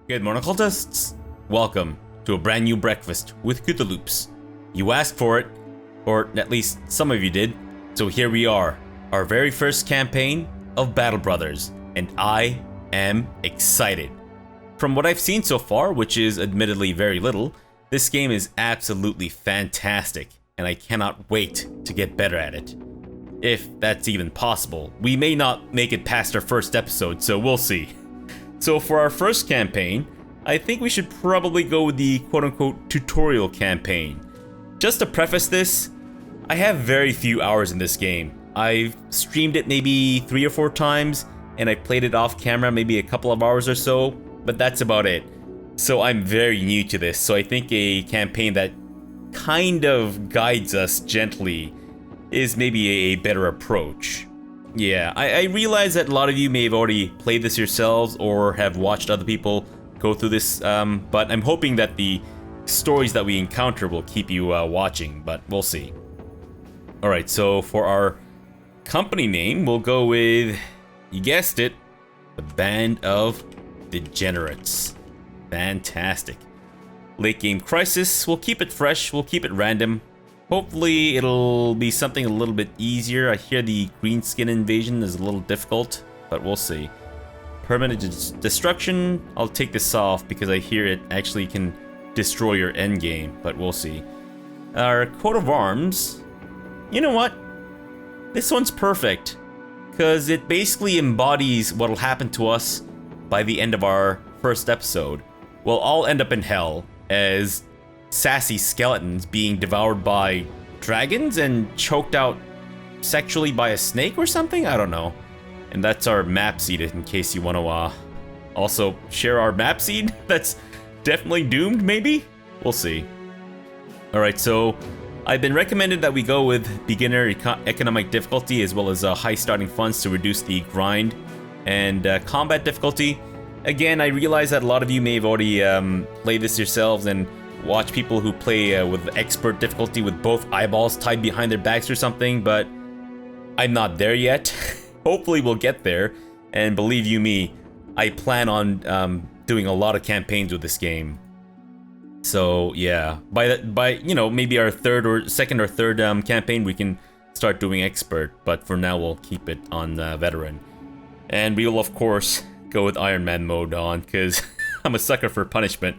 Good morning, cultists! Welcome to a brand new breakfast with CthuLoops. You asked for it, or at least some of you did, so here we are, our very first campaign of Battle Brothers, and I am excited. From what I've seen so far, which is admittedly very little, this game is absolutely fantastic, and I cannot wait to get better at it. If that's even possible. We may not make it past our first episode, so we'll see. So for our first campaign, I think we should probably go with the quote-unquote tutorial campaign. Just to preface this, I have very few hours in this game. I've streamed it maybe 3 or 4 times, and I played it off camera maybe a couple of hours or so, but that's about it. So I'm very new to this, so I think a campaign that kind of guides us gently is maybe a better approach. Yeah, I realize that a lot of you may have already played this yourselves or have watched other people go through this, but I'm hoping that the stories that we encounter will keep you watching, but we'll see. Alright, so for our company name, we'll go with, you guessed it, the Band of Degenerates. Fantastic. Late game crisis, we'll keep it fresh, we'll keep it random. Hopefully it'll be something a little bit easier. I hear the green skin invasion is a little difficult, but we'll see. Permanent destruction, I'll take this off because I hear it actually can destroy your endgame, but we'll see. Our coat of arms, you know what? This one's perfect, because it basically embodies what'll happen to us by the end of our first episode. We'll all end up in hell as sassy skeletons being devoured by dragons and choked out sexually by a snake or something? I don't know. And that's our map seed in case you want to also share our map seed. That's definitely doomed, maybe? We'll see. Alright, so I've been recommended that we go with beginner economic difficulty as well as high starting funds to reduce the grind and combat difficulty. Again, I realize that a lot of you may have already played this yourselves and watch people who play with expert difficulty with both eyeballs tied behind their backs or something, but I'm not there yet. Hopefully we'll get there, and believe you me, I plan on doing a lot of campaigns with this game. So yeah, by you know, maybe our second or third campaign we can start doing expert, but for now we'll keep it on veteran. And we will of course go with Iron Man mode on, because I'm a sucker for punishment.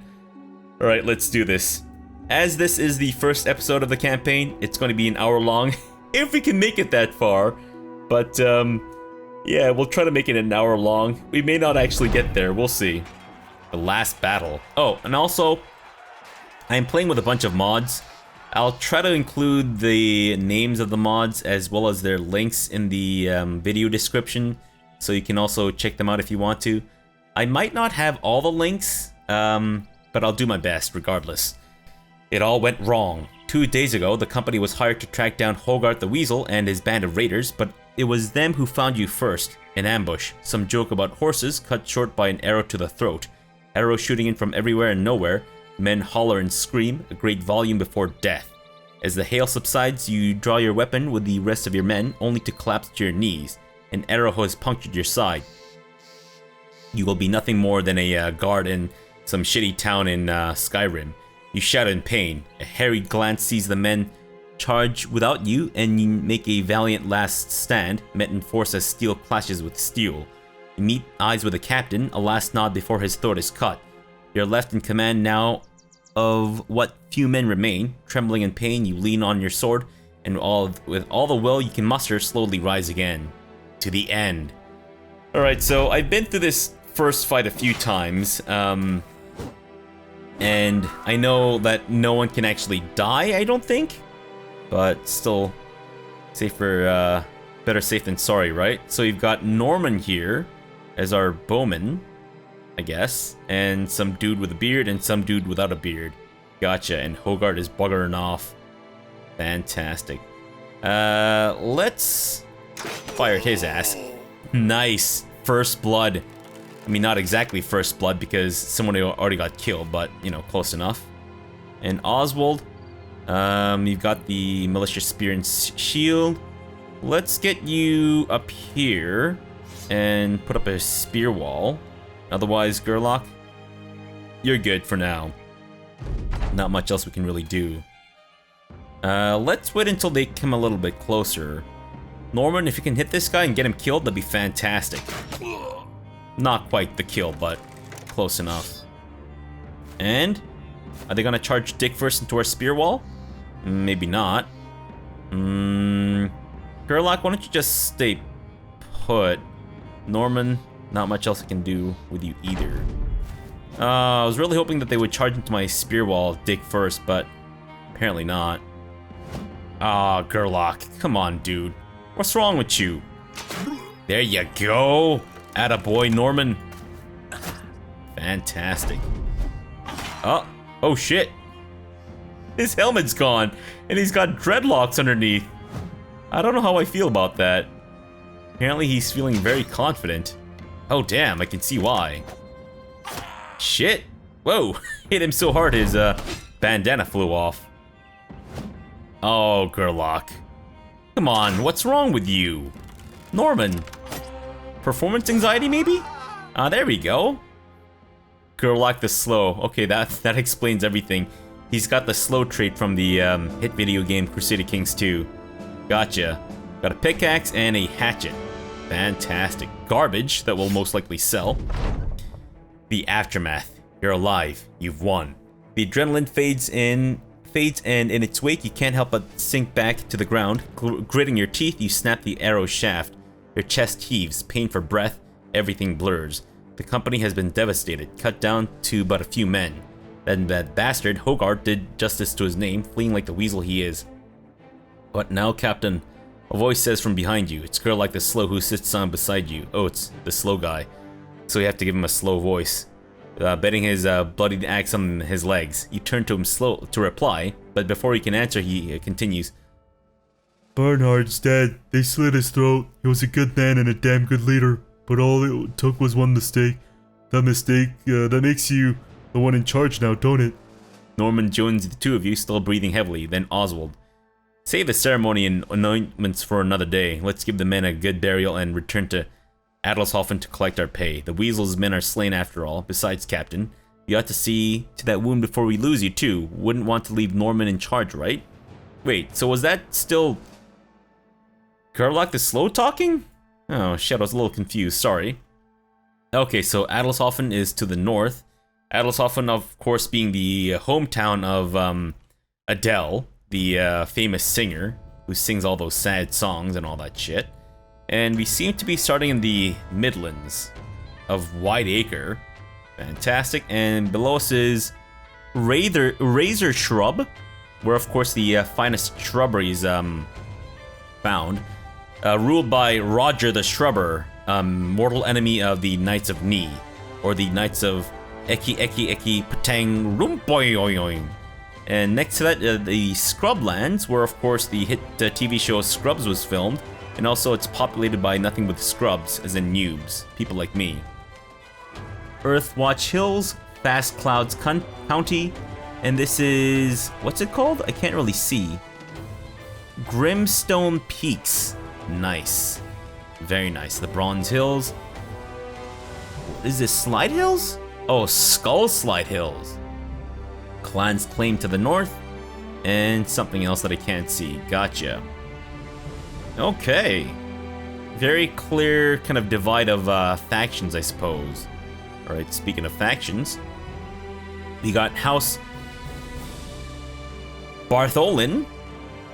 Alright, let's do this. As this is the first episode of the campaign, it's going to be an hour long, if we can make it that far. But, yeah, we'll try to make it an hour long. We may not actually get there, we'll see. The last battle. Oh, and also, I'm playing with a bunch of mods. I'll try to include the names of the mods as well as their links in the video description, so you can also check them out if you want to. I might not have all the links, but I'll do my best regardless. It all went wrong. 2 days ago, the company was hired to track down Hogarth the Weasel and his band of raiders, but it was them who found you first. An ambush. Some joke about horses cut short by an arrow to the throat. Arrows shooting in from everywhere and nowhere. Men holler and scream, a great volume before death. As the hail subsides, you draw your weapon with the rest of your men, only to collapse to your knees. An arrow has punctured your side. You will be nothing more than a guard in some shitty town in Skyrim. You shout in pain. A harried glance sees the men charge without you, and you make a valiant last stand, met in force as steel clashes with steel. You meet eyes with the captain, a last nod before his throat is cut. You're left in command now of what few men remain. Trembling in pain, you lean on your sword, and with all the will you can muster, slowly rise again. To the end. Alright, so I've been through this first fight a few times, and I know that no one can actually die, I don't think, but still, better safe than sorry, right? So you've got Norman here as our bowman, I guess, and some dude with a beard and some dude without a beard. Gotcha, and Hogarth is buggering off. Fantastic. Let's fire his ass. Nice. First blood. I mean, not exactly first blood because someone already got killed, but, you know, close enough. And Oswald, you've got the militia spear and shield. let's get you up here and put up a spear wall. Otherwise, Gerlach, you're good for now. Not much else we can really do. Let's wait until they come a little bit closer. Norman, if you can hit this guy and get him killed, that'd be fantastic. Not quite the kill, but close enough. And are they gonna charge Dick first into our spear wall? Maybe not. Gerlach, why don't you just stay put? Norman, not much else I can do with you either. I was really hoping that they would charge into my spear wall Dick first, but apparently not. Ah, Gerlach, come on, dude. What's wrong with you? There you go. Attaboy, Norman. Fantastic. Oh shit. His helmet's gone, and he's got dreadlocks underneath. I don't know how I feel about that. Apparently he's feeling very confident. Oh damn, I can see why. Shit. Whoa, hit him so hard his bandana flew off. Oh, Gerlach. Come on, what's wrong with you? Norman. Performance anxiety, maybe? There we go. Gerlach the Slow. Okay, that explains everything. He's got the slow trait from the hit video game Crusader Kings 2. Gotcha. Got a pickaxe and a hatchet. Fantastic. Garbage that will most likely sell. The aftermath. You're alive. You've won. The adrenaline fades, and in its wake, you can't help but sink back to the ground. Gritting your teeth, you snap the arrow shaft. Your chest heaves, pain for breath, everything blurs. The company has been devastated, cut down to but a few men. Then that bastard, Hogarth, did justice to his name, fleeing like the weasel he is. What now, Captain? A voice says from behind you. It's Gerlach the Slow who sits down beside you. Oh, it's the slow guy. So you have to give him a slow voice. Betting his bloodied axe on his legs. You turn to him slow to reply, but before he can answer, he continues. Barnard's dead. They slit his throat. He was a good man and a damn good leader, but all it took was one mistake. That mistake, that makes you the one in charge now, don't it? Norman joins the two of you, still breathing heavily, then Oswald. Save the ceremony and anointments for another day. Let's give the men a good burial and return to Adelshofen to collect our pay. The Weasel's men are slain after all. Besides, Captain, you ought to see to that wound before we lose you too. Wouldn't want to leave Norman in charge, right? Wait, so was that still Gerlach the Slow talking? Oh shit, I was a little confused, sorry. Okay, so Adelshofen is to the north. Adelshofen, of course, being the hometown of Adele, the famous singer who sings all those sad songs and all that shit. And we seem to be starting in the Midlands of Whiteacre. Fantastic. And below us is Razor Shrub, where of course the finest shrubberies found. Ruled by Roger the Shrubber, mortal enemy of the Knights of Ni, or the Knights of Eki Patang Rumpoyoyoing. And next to that, the Scrublands, where of course the hit TV show Scrubs was filmed, and also it's populated by nothing but scrubs, as in noobs, people like me. Earthwatch Hills, Fast Clouds County, and this is, what's it called? I can't really see. Grimstone Peaks. Nice. Very nice. The Bronze Hills. Is this Slide Hills? Oh, Skull Slide Hills. Clan's Claim to the north, and something else that I can't see. Gotcha. Okay. Very clear kind of divide of factions, I suppose. Alright, speaking of factions, we got House Bartholin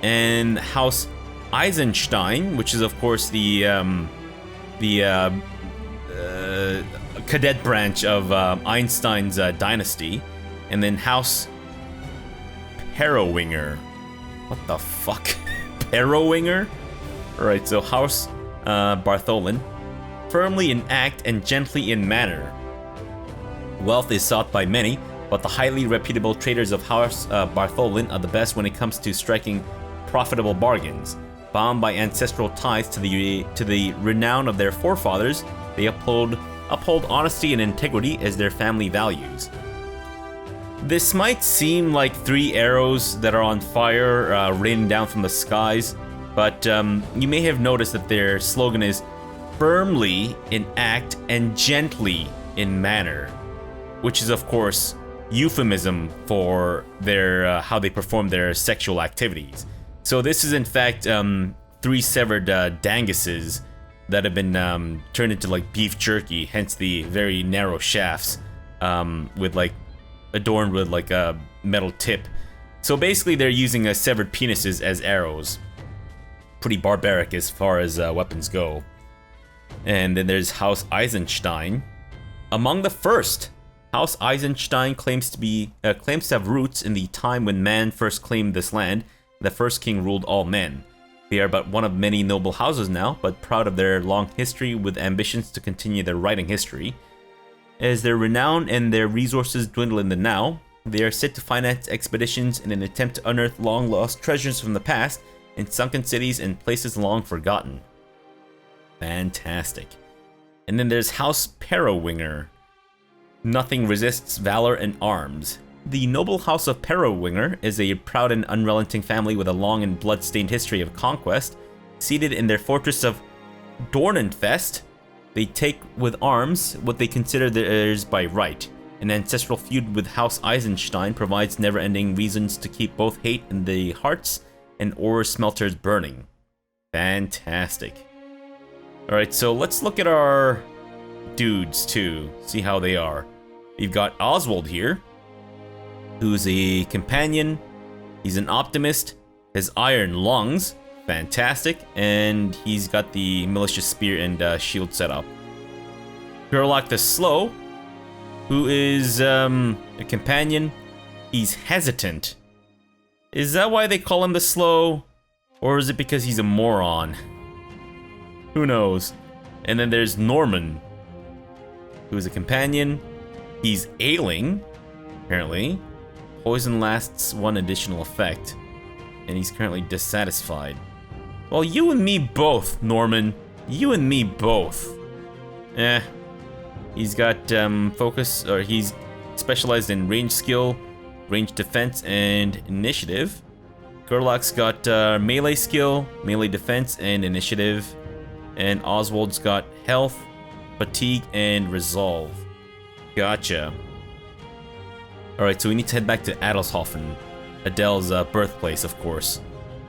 and House Eisenstein, which is of course the cadet branch of Einstein's dynasty, and then House Perrowinger. What the fuck? Perrowinger? Alright, so House Bartholin, firmly in act and gently in manner. Wealth is sought by many, but the highly reputable traders of House Bartholin are the best when it comes to striking profitable bargains. Bound by ancestral ties to the renown of their forefathers, they uphold honesty and integrity as their family values. This might seem like 3 arrows that are on fire raining down from the skies, But you may have noticed that their slogan is firmly in act and gently in manner, which is of course euphemism for their how they perform their sexual activities. So this is in fact 3 severed danguses that have been turned into like beef jerky, hence the very narrow shafts with like adorned with like a metal tip. So basically they're using severed penises as arrows. Pretty barbaric as far as weapons go. And then there's House Eisenstein. Among the first, House Eisenstein claims to have roots in the time when man first claimed this land. The first king ruled all men. They are but one of many noble houses now, but proud of their long history with ambitions to continue their writing history. As their renown and their resources dwindle in the now, they are set to finance expeditions in an attempt to unearth long-lost treasures from the past in sunken cities and places long forgotten. Fantastic. And then there's House Perrowinger. Nothing resists valor and arms. The noble house of Perrowinger is a proud and unrelenting family with a long and blood-stained history of conquest. Seated in their fortress of Dornenfest, they take with arms what they consider theirs by right. An ancestral feud with House Eisenstein provides never-ending reasons to keep both hate in the hearts and ore smelters burning. Fantastic. Alright, so let's look at our dudes too, see how they are. We've got Oswald here, who's a companion. He's an optimist, has iron lungs, fantastic, and he's got the militia spear and shield set up. Gerlach the Slow, who is a companion. He's hesitant. Is that why they call him the Slow? Or is it because he's a moron? Who knows? And then there's Norman, who is a companion. He's ailing, apparently. Poison lasts 1 additional effect, and he's currently dissatisfied. Well, you and me both, Norman. You and me both. He's got focus, or he's specialized in range skill, range defense, and initiative. Gerlach's got melee skill, melee defense, and initiative. And Oswald's got health, fatigue, and resolve. Gotcha. Alright, so we need to head back to Adelshofen, Adele's birthplace, of course.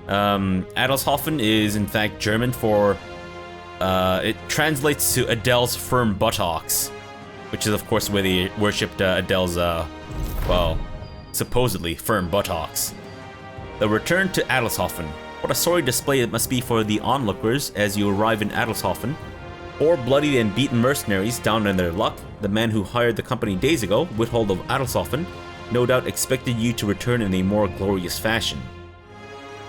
Adelshofen is in fact German for, it translates to Adele's firm buttocks, which is of course where they worshipped Adele's, well, supposedly firm buttocks. The return to Adelshofen. What a sorry display it must be for the onlookers as you arrive in Adelshofen. 4 bloodied and beaten mercenaries down on their luck. The man who hired the company days ago, Withold of Adelshofen, no doubt expected you to return in a more glorious fashion.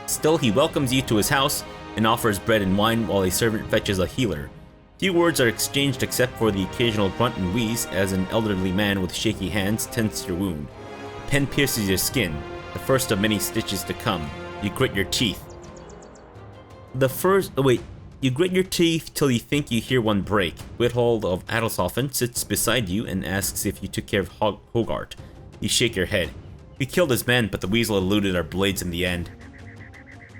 Still, he welcomes you to his house and offers bread and wine while a servant fetches a healer. Few words are exchanged except for the occasional grunt and wheeze as an elderly man with shaky hands tends your wound. A pen pierces your skin, the first of many stitches to come. You grit your teeth. You grit your teeth till you think you hear one break. Withold of Adelshofen sits beside you and asks if you took care of Hogarth. You shake your head. We killed his men, but the weasel eluded our blades in the end.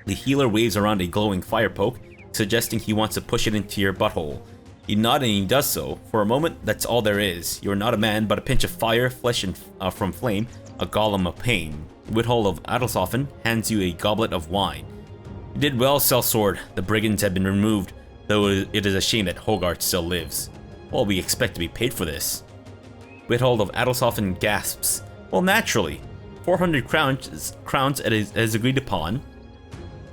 The healer waves around a glowing fire poke, suggesting he wants to push it into your butthole. You nod and he does so. For a moment, that's all there is. You are not a man, but a pinch of fire, flesh and from flame, a golem of pain. Withold of Adelshofen hands you a goblet of wine. You did well, sellsword. The brigands have been removed, though it is a shame that Hogarth still lives. Well, we expect to be paid for this. Withold of Adelshofen gasps. Well, naturally. 400 crowns as agreed upon.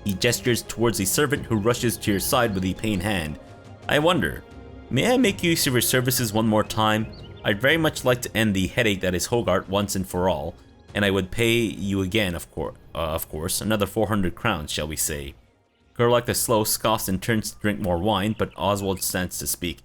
He gestures towards a servant who rushes to your side with a paying hand. I wonder, may I make use of your services one more time? I'd very much like to end the headache that is Hogarth once and for all, and I would pay you again, of course, another 400 crowns, shall we say. Gerlach the Slow scoffs and turns to drink more wine, but Oswald stands to speak.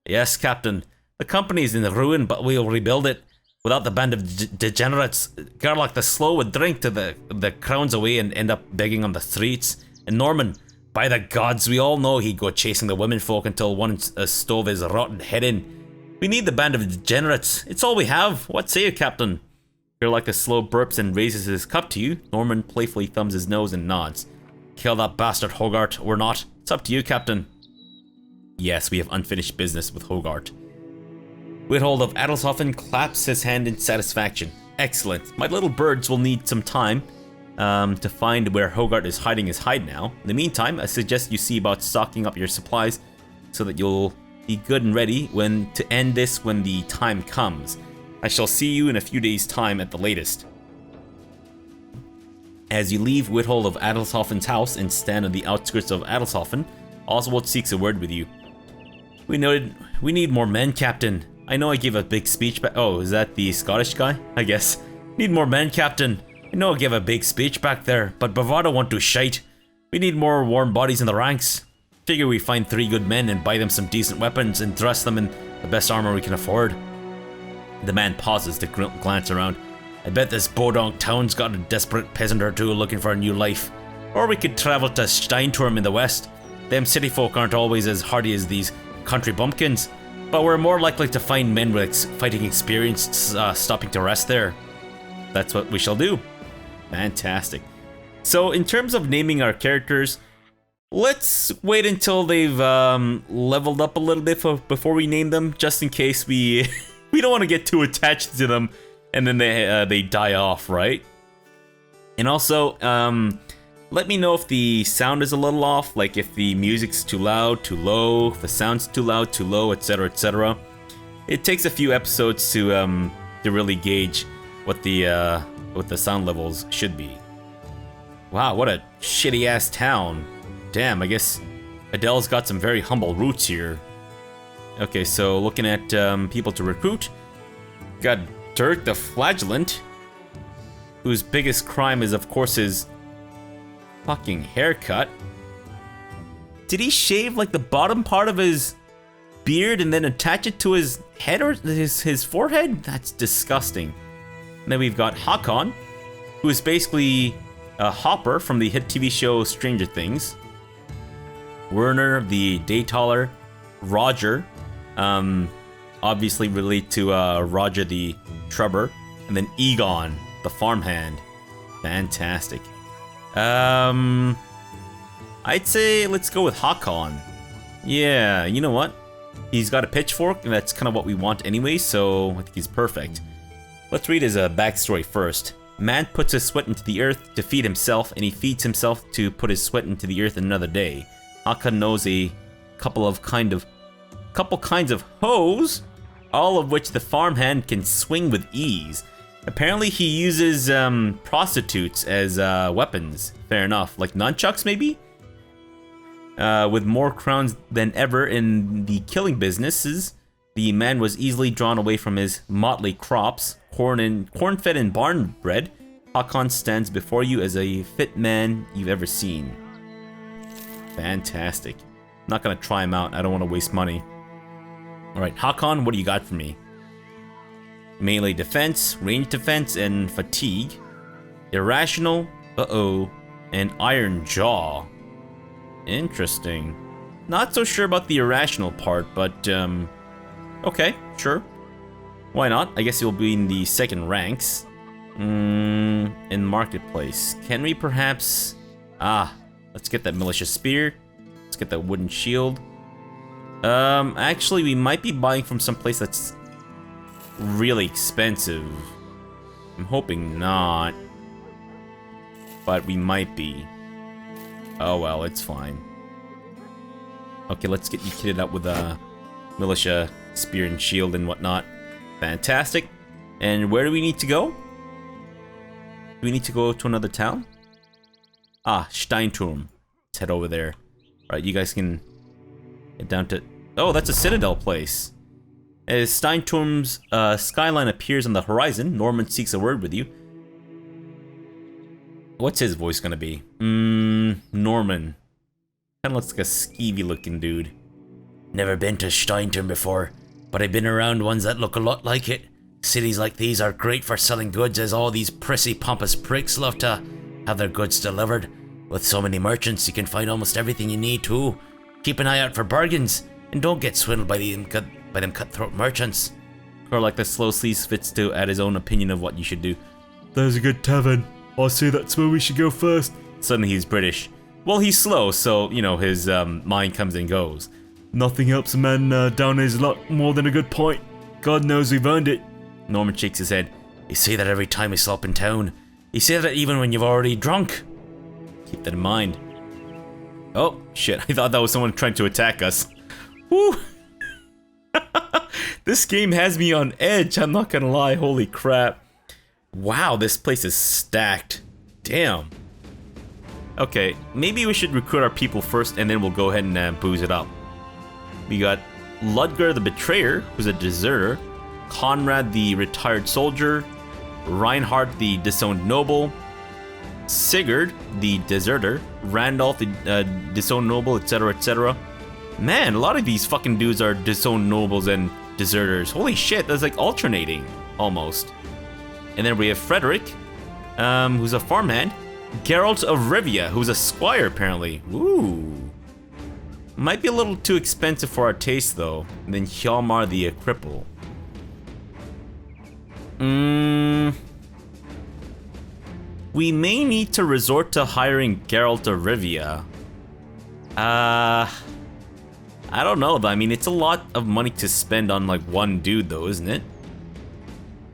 Yes, Captain, the company is in ruin, but we'll rebuild it. Without the Band of Degenerates, Gerlach the Slow would drink to the crowns away and end up begging on the streets. And Norman, by the gods, we all know he'd go chasing the womenfolk until one stove his rotten head in. We need the Band of Degenerates. It's all we have. What say you, Captain? Gerlach the Slow burps and raises his cup to you. Norman playfully thumbs his nose and nods. kill that bastard Hogarth or not. It's up to you, Captain. Yes, we have unfinished business with Hogarth. Withold of Adelshofen claps his hand in satisfaction. Excellent. My little birds will need some time to find where Hogarth is hiding his hide now. In the meantime, I suggest you see about stocking up your supplies so that you'll be good and ready to end this when the time comes. I shall see you in a few days' time at the latest. As you leave Withold of Adelshofen's house and stand on the outskirts of Adelshofen, Oswald seeks a word with you. We need more men, Captain. I know I gave a big speech back. Oh, is that the Scottish guy? I guess. Need more men, Captain. I know I gave a big speech back there, but bravado won't do shite. We need more warm bodies in the ranks. Figure we find 3 good men and buy them some decent weapons and dress them in the best armor we can afford. The man pauses to glance around. I bet this Bodonk town's got a desperate peasant or two looking for a new life. Or we could travel to Steinturm in the west. Them city folk aren't always as hardy as these country bumpkins, but we're more likely to find men with fighting experience stopping to rest there. That's what we shall do. Fantastic. So in terms of naming our characters, let's wait until they've leveled up a little bit before we name them, just in case we don't want to get too attached to them and then they die off, right? And also, let me know if the sound is a little off, like if the music's too loud, too low, if the sound's too loud, too low, etc., etc. It takes a few episodes to really gauge what the sound levels should be. Wow, what a shitty ass town. Damn, I guess Adele's got some very humble roots here. Okay, so looking at people to recruit, got Dirk the Flagellant, whose biggest crime is, of course, his fucking haircut. Did he shave like the bottom part of his beard and then attach it to his head or his forehead? That's disgusting. And then we've got Hakon, who is basically a Hopper from the hit TV show Stranger Things. Werner the Daytaler, Roger, obviously relate to Roger the Trubber, and then Egon the farmhand. Fantastic. I'd say let's go with Hakon. Yeah, you know what? He's got a pitchfork, and that's kind of what we want anyway, so I think he's perfect. Let's read his backstory first. Man puts his sweat into the earth to feed himself, and he feeds himself to put his sweat into the earth another day. Hakon knows a couple kinds of hoes, all of which the farmhand can swing with ease. Apparently he uses prostitutes as weapons. Fair enough. Like nunchucks, maybe? With more crowns than ever in the killing businesses, the man was easily drawn away from his motley crops, corn-fed and barn-bred. Hakon stands before you as a fit man you've ever seen. Fantastic. I'm not gonna try him out. I don't want to waste money. Alright, Hakon, what do you got for me? Melee defense, range defense, and fatigue. Irrational, and iron jaw. Interesting. Not so sure about the irrational part, but okay, sure. Why not? I guess you'll be in the second ranks. In marketplace. Can we perhaps... let's get that militia spear. Let's get that wooden shield. Actually, we might be buying from some place that's really expensive. I'm hoping not. But we might be. Oh well, it's fine. Okay, let's get you kitted up with a militia spear and shield and whatnot. Fantastic. And where do we need to go? Do we need to go to another town? Steinturm. Let's head over there. Alright, you guys can head down to... Oh, that's a citadel place. As Steinturm's skyline appears on the horizon, Norman seeks a word with you. What's his voice gonna be? Norman. Kinda looks like a skeevy looking dude. Never been to Steinturm before, but I've been around ones that look a lot like it. Cities like these are great for selling goods, as all these prissy, pompous pricks love to have their goods delivered. With so many merchants, you can find almost everything you need too. Keep an eye out for bargains, and don't get swindled by them cutthroat merchants. Or like the slow sleaze fits to add his own opinion of what you should do. There's a good tavern. I say that's where we should go first. Suddenly he's British. Well, he's slow, so, you know, his mind comes and goes. Nothing helps a man down his luck more than a good pint. God knows we've earned it. Norman shakes his head. You say that every time we stop in town. You say that even when you've already drunk. Keep that in mind. Oh, shit. I thought that was someone trying to attack us. Woo! This game has me on edge, I'm not gonna lie. Holy crap. Wow, this place is stacked. Damn. Okay, maybe we should recruit our people first and then we'll go ahead and booze it up. We got Ludger the Betrayer, who's a deserter. Conrad the Retired Soldier. Reinhardt the Disowned Noble. Sigurd the Deserter. Randolph the Disowned Noble, etc, etc. Man, a lot of these fucking dudes are Disowned Nobles and Deserters. Holy shit, that's like alternating, almost. And then we have Frederick, who's a farmhand. Geralt of Rivia, who's a squire, apparently. Ooh. Might be a little too expensive for our taste, though. And then Hjalmar the cripple. We may need to resort to hiring Geralt of Rivia. I don't know, though. I mean, it's a lot of money to spend on, like, one dude, though, isn't it?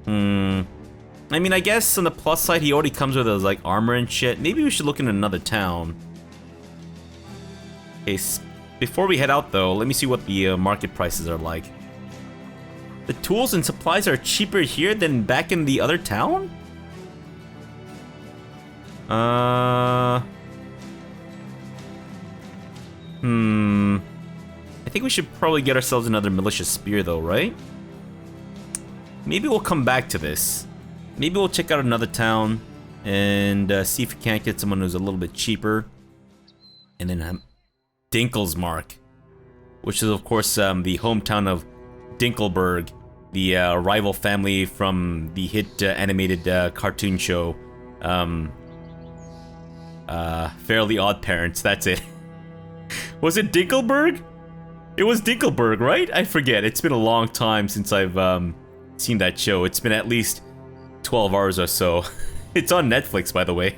I mean, I guess on the plus side, he already comes with his, like, armor and shit. Maybe we should look in another town. Okay, before we head out, though, let me see what the market prices are like. The tools and supplies are cheaper here than back in the other town? I think we should probably get ourselves another militia spear, though, right? Maybe we'll come back to this. Maybe we'll check out another town and see if we can't get someone who's a little bit cheaper. And then Dinkelsmark, which is, of course, the hometown of Dinkelberg, the rival family from the hit animated cartoon show, Fairly Odd Parents. That's it. Was it Dinkelberg? It was Dinkelberg, right? I forget. It's been a long time since I've seen that show. It's been at least 12 hours or so. It's on Netflix, by the way.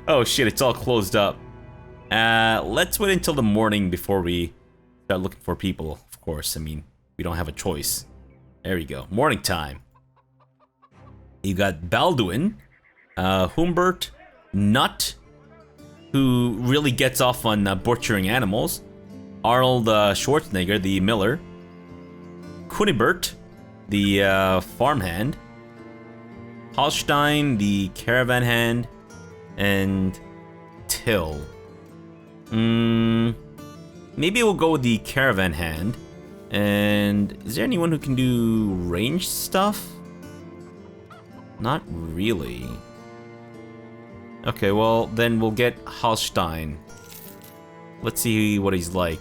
Oh shit, it's all closed up. Let's wait until the morning before we start looking for people, of course. I mean, we don't have a choice. There you go. Morning time. You got Balduin, Humbert, Nut, who really gets off on butchering animals. Arnold Schwarzenegger, the miller. Kunibert, the farmhand. Hallstein, the caravan hand. And Till. Maybe we'll go with the caravan hand. And is there anyone who can do ranged stuff? Not really. Okay, well, then we'll get Hallstein. Let's see what he's like.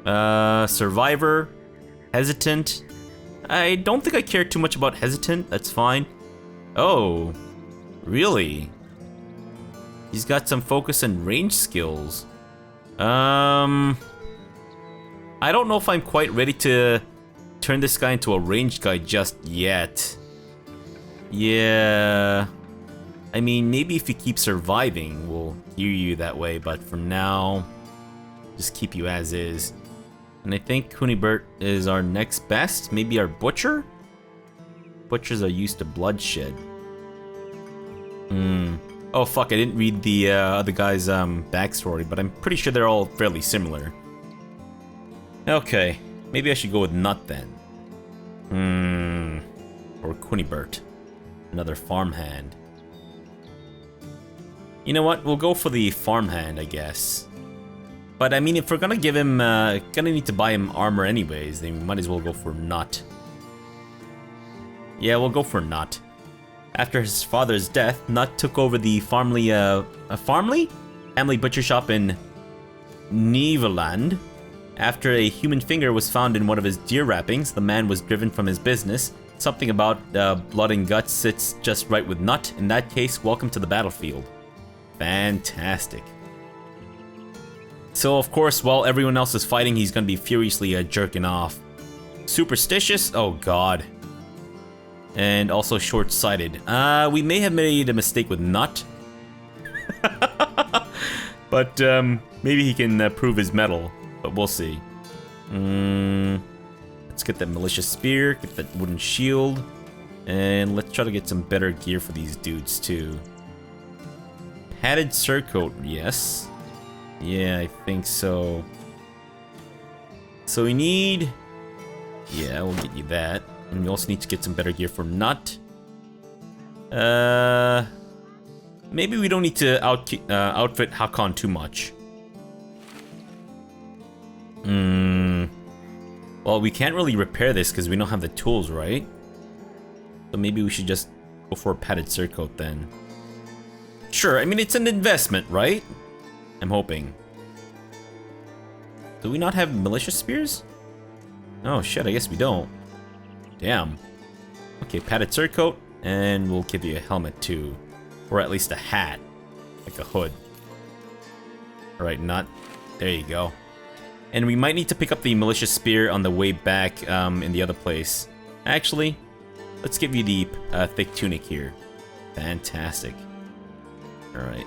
Survivor. Hesitant. I don't think I care too much about Hesitant. That's fine. Oh, really? He's got some focus and range skills. I don't know if I'm quite ready to turn this guy into a ranged guy just yet. Yeah. I mean, maybe if you keep surviving, we'll gear you that way, but for now, just keep you as is. And I think Kunibert is our next best. Maybe our butcher? Butchers are used to bloodshed. Oh fuck, I didn't read the other guy's backstory, but I'm pretty sure they're all fairly similar. Okay, maybe I should go with Nut then. Or Kunibert. Another farmhand. You know what? We'll go for the farmhand, I guess. But I mean, if we're gonna give him, gonna need to buy him armor anyways, then we might as well go for Nut. Yeah, we'll go for Nut. After his father's death, Nut took over the family butcher shop in Neverland. After a human finger was found in one of his deer wrappings, the man was driven from his business. Something about blood and guts sits just right with Nut. In that case, welcome to the battlefield. Fantastic. So, of course, while everyone else is fighting, he's gonna be furiously jerking off. Superstitious? Oh, God. And also short-sighted. We may have made a mistake with Nut. But maybe he can prove his mettle. But we'll see. Let's get that malicious spear, get that wooden shield, and let's try to get some better gear for these dudes too. Padded surcoat, yes. Yeah, I think so. So we need... Yeah, we'll get you that. And we also need to get some better gear for Nut. Maybe we don't need to outfit Hakon too much. Well, we can't really repair this because we don't have the tools, right? So maybe we should just go for a padded surcoat then. Sure, I mean, it's an investment, right? I'm hoping. Do we not have malicious spears? Oh shit, I guess we don't. Damn. Okay, padded surcoat, and we'll give you a helmet too. Or at least a hat. Like a hood. Alright, Nut. There you go. And we might need to pick up the malicious spear on the way back in the other place. Actually, let's give you the thick tunic here. Fantastic. Alright.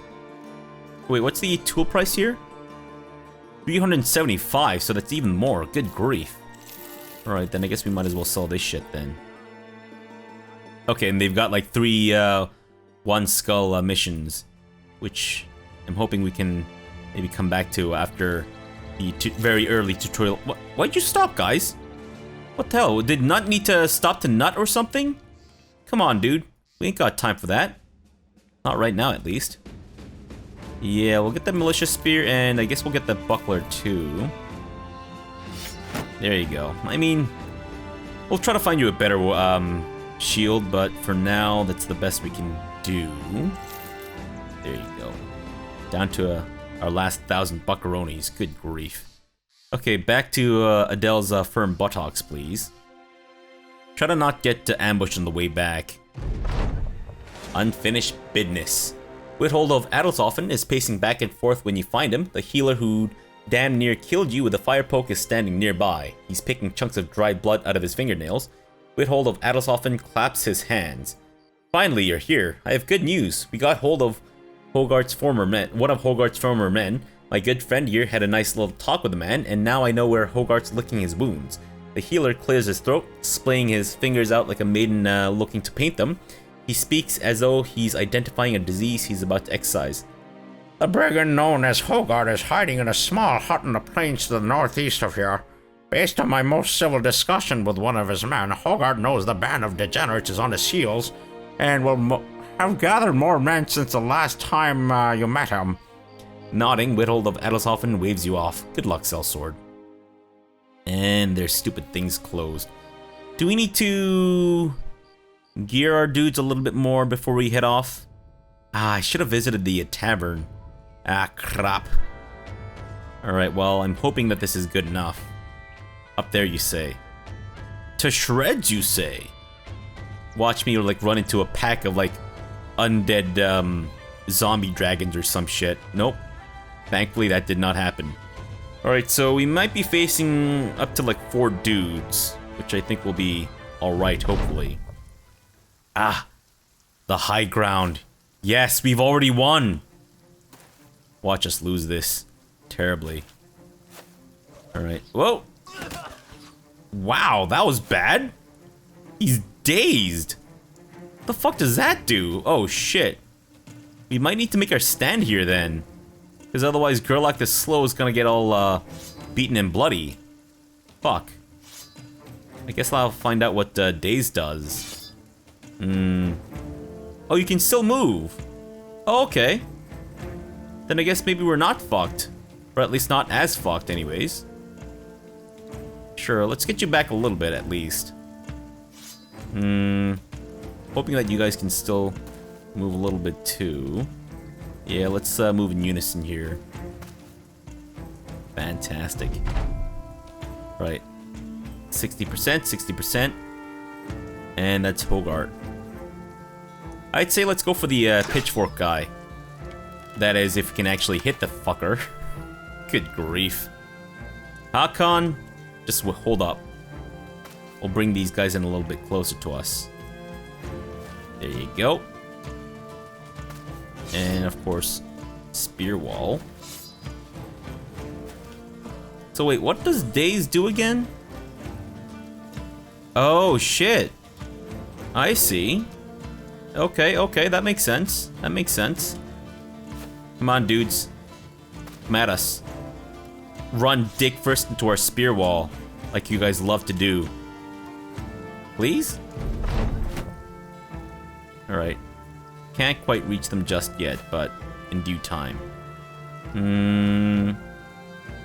Wait, what's the tool price here? 375, so that's even more. Good grief. Alright, then I guess we might as well sell this shit then. Okay, and they've got like 3 one skull missions, which I'm hoping we can maybe come back to after the very early tutorial. Why'd you stop, guys? What the hell? Did Nut need to stop to nut or something? Come on, dude. We ain't got time for that. Not right now, at least. Yeah, we'll get the malicious spear, and I guess we'll get the buckler too. There you go. I mean, we'll try to find you a better shield, but for now, that's the best we can do. There you go. Down to our last 1,000 buckaronis. Good grief. Okay, back to Adele's firm buttocks, please. Try to not get ambushed on the way back. Unfinished business. Withhold of Adelshoffen is pacing back and forth when you find him. The healer who damn near killed you with a fire poke is standing nearby. He's picking chunks of dried blood out of his fingernails. Withhold of Adelshoffen claps his hands. Finally, you're here. I have good news. We got hold of Hogarth's former men. One of Hogarth's former men. My good friend here had a nice little talk with the man, and now I know where Hogarth's licking his wounds. The healer clears his throat, splaying his fingers out like a maiden looking to paint them. He speaks as though he's identifying a disease he's about to excise. The brigand known as Hogarth is hiding in a small hut in the plains to the northeast of here. Based on my most civil discussion with one of his men, Hogarth knows the Band of Degenerates is on his heels, and will have gathered more men since the last time you met him. Nodding, Withhold of Adelshoffen waves you off. Good luck, Sellsword. And their stupid things closed. Do we need to gear our dudes a little bit more before we head off? I should have visited the tavern. Crap. Alright, well, I'm hoping that this is good enough. Up there, you say. To shreds, you say. Watch me like run into a pack of like undead zombie dragons or some shit. Nope. Thankfully, that did not happen. Alright, so we might be facing up to like 4 dudes, which I think will be alright, hopefully. Ah, the high ground. Yes, we've already won. Watch us lose this terribly. Alright, whoa. Wow, that was bad. He's dazed. The fuck does that do? Oh shit. We might need to make our stand here then. Because otherwise Gerlach the Slow is gonna get all beaten and bloody. Fuck. I guess I'll find out what Daze does. Oh, you can still move. Oh, okay. Then I guess maybe we're not fucked. Or at least not as fucked anyways. Sure, let's get you back a little bit at least. Hoping that you guys can still move a little bit too. Yeah, let's move in unison here. Fantastic. Right. 60%, 60%. And that's Hogarth. I'd say let's go for the pitchfork guy. That is, if we can actually hit the fucker. Good grief. Hakon, just hold up. We'll bring these guys in a little bit closer to us. There you go. And of course, spear wall. So wait, what does daze do again? Oh, shit. I see. Okay, okay, that makes sense. That makes sense. Come on, dudes. Come at us. Run dick first into our spear wall, like you guys love to do. Please? Alright. Can't quite reach them just yet, but in due time.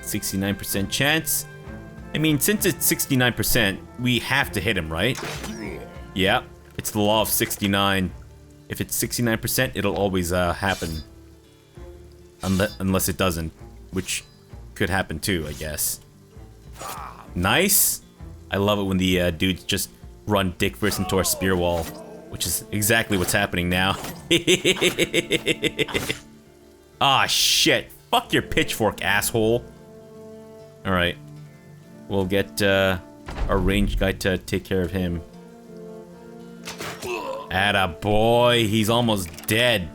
69% chance. I mean, since it's 69%, we have to hit him, right? Yeah, it's the law of 69. If it's 69%, it'll always happen. Unless it doesn't, which could happen too, I guess. Nice! I love it when the dudes just run dick first into our spear wall, which is exactly what's happening now. Ah, shit. Fuck your pitchfork, asshole. Alright. We'll get our ranged guy to take care of him. Atta boy, he's almost dead.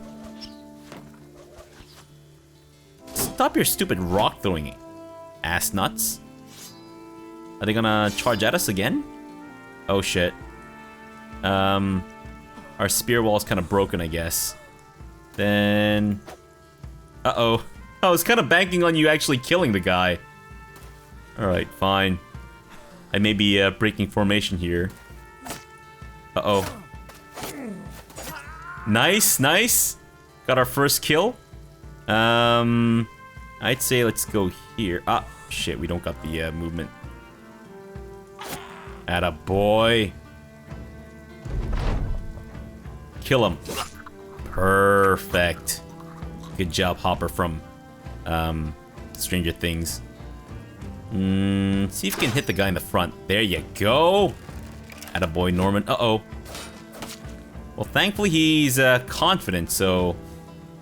Stop your stupid rock throwing, ass nuts. Are they gonna charge at us again? Oh shit. Our spear wall's kind of broken, I guess. Then... Uh-oh. I was kind of banking on you actually killing the guy. Alright, fine. I may be breaking formation here. Uh-oh. Nice, nice. Got our first kill. I'd say let's go here. Ah, shit, we don't got the movement. Atta boy. Kill him. Perfect. Good job, Hopper from Stranger Things. See if you can hit the guy in the front. There you go. Atta boy, Norman. Uh-oh. Well, thankfully he's confident, so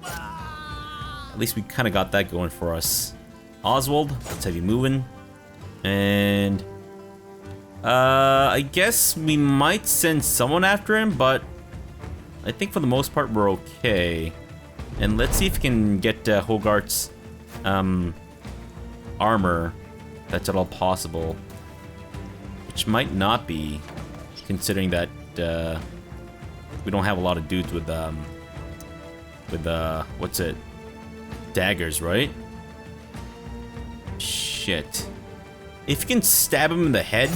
at least we kind of got that going for us. Oswald, let's have you moving. And I guess we might send someone after him, but I think for the most part we're okay. And let's see if we can get Hogarth's armor. If that's at all possible. Which might not be, considering that we don't have a lot of dudes with what's it? Daggers, right? Shit. If you can stab him in the head.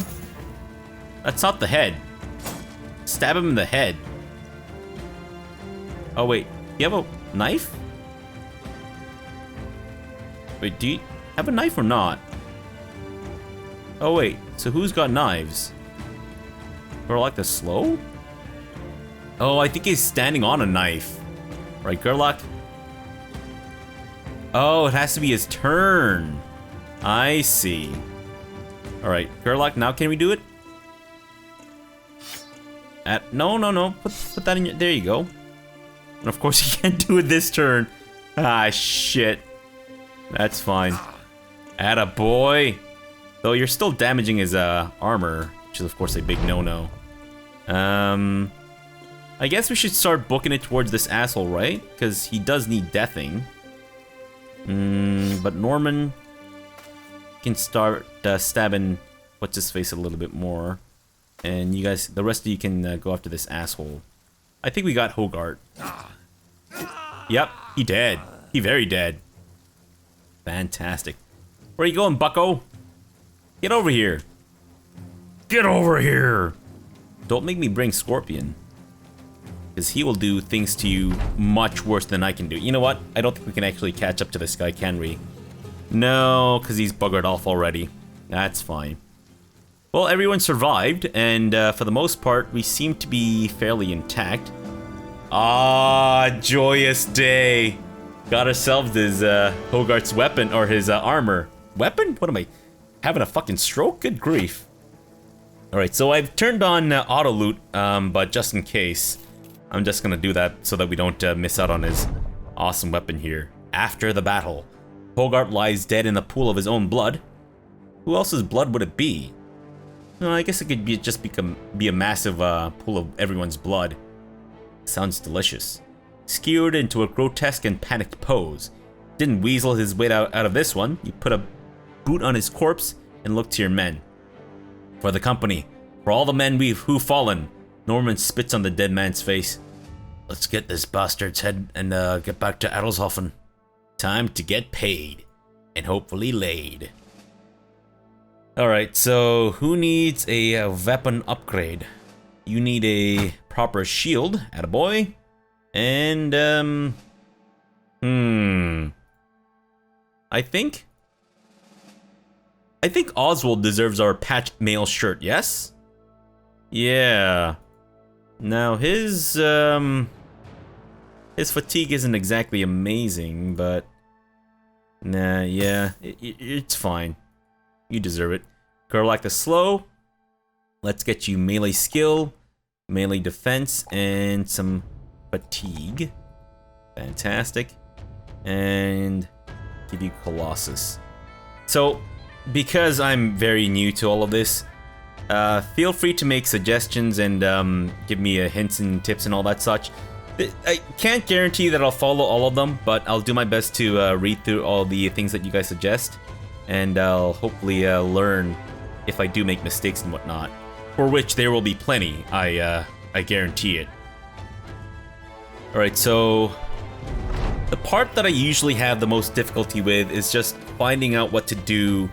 That's not the head. Stab him in the head. Oh wait, you have a knife? Wait, do you have a knife or not? Oh wait, so who's got knives? Or like the slow? Oh, I think he's standing on a knife. Right, Gerlach? Oh, it has to be his turn. I see. Alright, Gerlach, now can we do it? No. Put that in your... There you go. And of course he can't do it this turn. Ah, shit. That's fine. Atta boy. Though you're still damaging his armor, which is of course a big no-no. I guess we should start booking it towards this asshole, right? Because he does need deathing. But Norman can start stabbing what's-his-face a little bit more. And you guys, the rest of you can go after this asshole. I think we got Hogarth. Yep, he dead. He very dead. Fantastic. Where you going, bucko? Get over here. Get over here. Don't make me bring Scorpion. Because he will do things to you much worse than I can do. You know what? I don't think we can actually catch up to this guy, can we? No, because he's buggered off already. That's fine. Well, everyone survived, and for the most part, we seem to be fairly intact. Ah, joyous day. Got ourselves his Hogarth's weapon, or his armor. Weapon? What am I, having a fucking stroke? Good grief. Alright, so I've turned on auto loot, but just in case, I'm just gonna do that so that we don't miss out on his awesome weapon here. After the battle, Hogarth lies dead in a pool of his own blood. Who else's blood would it be? No, I guess it could be just be a massive pool of everyone's blood. Sounds delicious. Skewered into a grotesque and panicked pose. Didn't weasel his way out of this one. You put a boot on his corpse and look to your men. For the company, for all the men who've fallen. Norman spits on the dead man's face. Let's get this bastard's head and get back to Adelshofen. Time to get paid. And hopefully laid. Alright, so who needs a weapon upgrade? You need a proper shield, attaboy. And, I think Oswald deserves our patched mail shirt, yes? Yeah. Now his fatigue isn't exactly amazing, but nah, yeah, it's fine. You deserve it. Girl like the slow. Let's get you melee skill, melee defense, and some fatigue. Fantastic. And give you Colossus. So, because I'm very new to all of this, feel free to make suggestions and give me hints and tips and all that such. I can't guarantee that I'll follow all of them, but I'll do my best to read through all the things that you guys suggest, and I'll hopefully learn if I do make mistakes and whatnot, for which there will be plenty, I guarantee it. Alright, so the part that I usually have the most difficulty with is just finding out what to do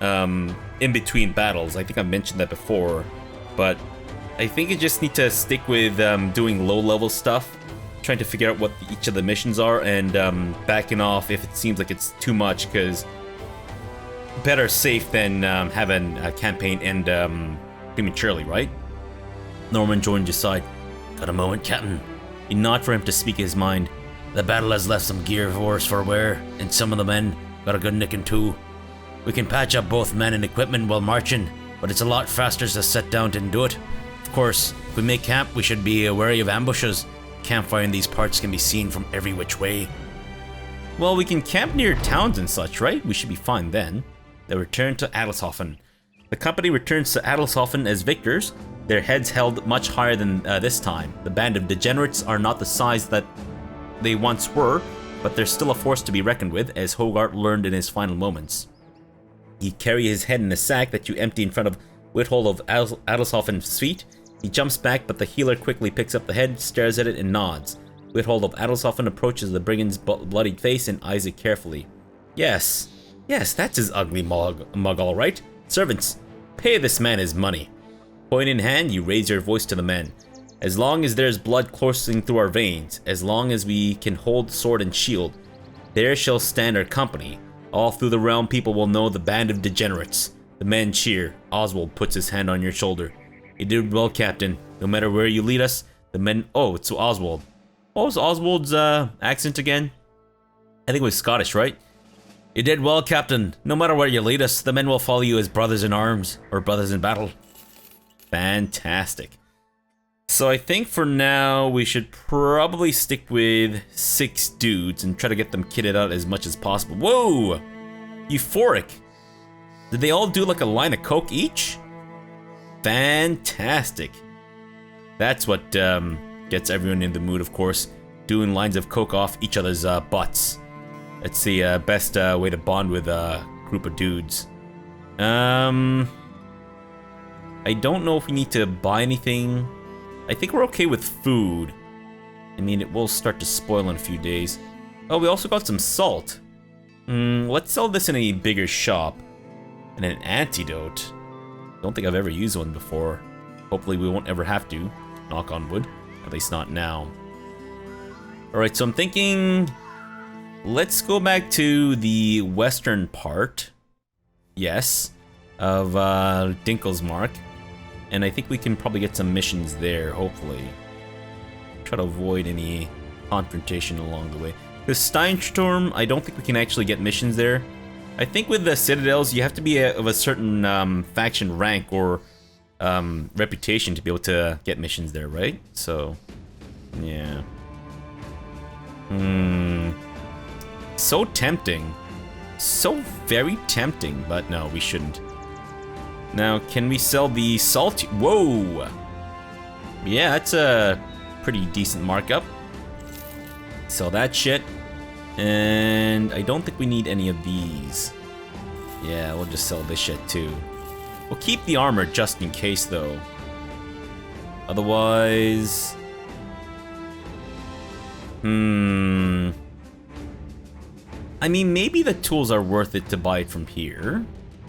in between battles. I think I mentioned that before, but I think you just need to stick with doing low-level stuff, trying to figure out what each of the missions are, and backing off if it seems like it's too much, because better safe than having a campaign end prematurely, right? Norman joined his side. Got a moment, Captain? He nodded for him to speak his mind. The battle has left some gear for us for wear, and some of the men got a good nicking too. We can patch up both men and equipment while marching, but it's a lot faster to set down than do it. Of course, if we make camp, we should be wary of ambushes. Campfire in these parts can be seen from every which way. Well, we can camp near towns and such, right? We should be fine then. They return to Adelshofen. The company returns to Adelshofen as victors, their heads held much higher than this time. The Band of Degenerates are not the size that they once were, but they're still a force to be reckoned with, as Hogarth learned in his final moments. He carries his head in a sack that you empty in front of Withold of Adelshofen's feet. He jumps back, but the healer quickly picks up the head, stares at it, and nods. Withold of Adelshofen approaches the brigand's bloodied face and eyes it carefully. Yes, that's his ugly mug all right. Servants, pay this man his money. Coin in hand, you raise your voice to the men. As long as there's blood coursing through our veins, as long as we can hold sword and shield, there shall stand our company. All through the realm, people will know the Band of Degenerates. The men cheer. Oswald puts his hand on your shoulder. You did well, Captain. No matter where you lead us, the men... Oh, it's Oswald. What was Oswald's accent again? I think it was Scottish, right? You did well, Captain. No matter where you lead us, the men will follow you as brothers in arms, or brothers in battle. Fantastic. So I think for now, we should probably stick with 6 dudes and try to get them kitted out as much as possible. Whoa! Euphoric. Did they all do like a line of coke each? Fantastic. That's what gets everyone in the mood, of course. Doing lines of coke off each other's butts. That's the best way to bond with a group of dudes. I don't know if we need to buy anything. I think we're okay with food. I mean, it will start to spoil in a few days. Oh, we also got some salt. Let's sell this in a bigger shop. And an antidote. Don't think I've ever used one before. Hopefully we won't ever have to. Knock on wood. At least not now. Alright, so I'm thinking... Let's go back to the western part. Yes. Of Dinkelsmark. And I think we can probably get some missions there, hopefully. Try to avoid any confrontation along the way. The Steinsturm, I don't think we can actually get missions there. I think with the Citadels, you have to be of a certain faction rank or reputation to be able to get missions there, right? So, yeah. So tempting. So very tempting, but no, we shouldn't. Now, can we sell the salt? Whoa! Yeah, that's a pretty decent markup. Sell that shit. And I don't think we need any of these. Yeah, we'll just sell this shit too. We'll keep the armor just in case though. Otherwise... I mean, maybe the tools are worth it to buy it from here.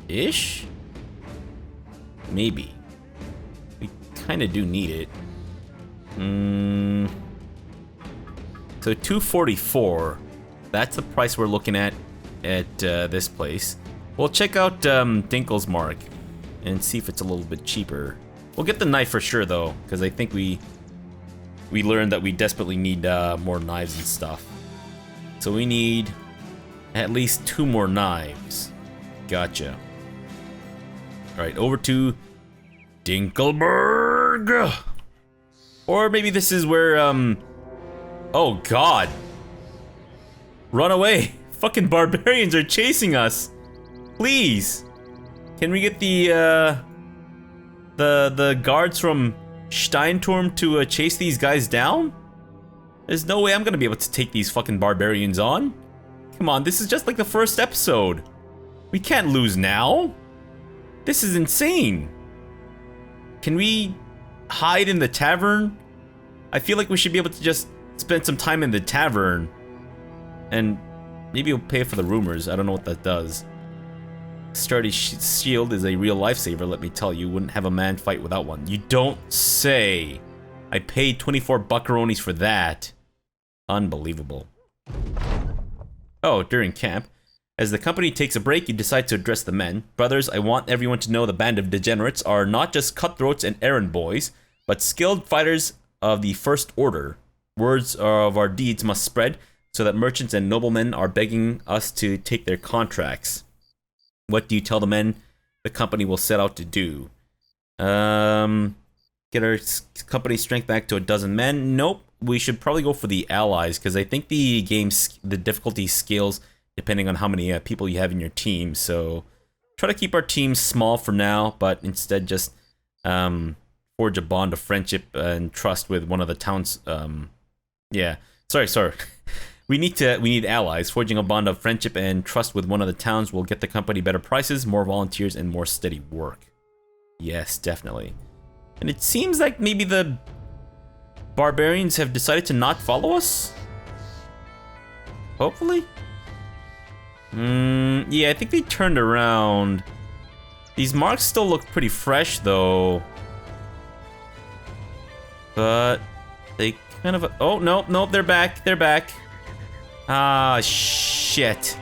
Ish? Maybe. We kind of do need it. So 244. That's the price we're looking at this place. We'll check out Dinkle's Mark and see if it's a little bit cheaper. We'll get the knife for sure though, because I think we learned that we desperately need more knives and stuff. So we need at least 2 more knives. Gotcha. Alright, over to Dinkelberg. Or maybe this is where, oh god. Run away. Fucking barbarians are chasing us. Please. Can we get the guards from Steinturm to chase these guys down? There's no way I'm gonna be able to take these fucking barbarians on. Come on, this is just like the first episode. We can't lose now. This is insane. Can we hide in the tavern? I feel like we should be able to just spend some time in the tavern. And maybe we'll pay for the rumors. I don't know what that does. Sturdy shield is a real lifesaver, let me tell you. Wouldn't have a man fight without one. You don't say. I paid 24 buckaronis for that. Unbelievable. Oh, during camp. As the company takes a break, you decide to address the men. Brothers, I want everyone to know the Band of Degenerates are not just cutthroats and errand boys, but skilled fighters of the First Order. Words of our deeds must spread, so that merchants and noblemen are begging us to take their contracts. What do you tell the men the company will set out to do? Get our company strength back to 12 men? Nope. We should probably go for the allies, because I think the difficulty scales depending on how many people you have in your team. So try to keep our team small for now, but instead just forge a bond of friendship and trust with one of the towns. Yeah, sorry. We need allies. Forging a bond of friendship and trust with one of the towns will get the company better prices, more volunteers, and more steady work. Yes, definitely. And it seems like maybe the barbarians have decided to not follow us? Hopefully? Yeah, I think they turned around. These marks still look pretty fresh, though. But they kind of... Oh, no, they're back. Ah, shit.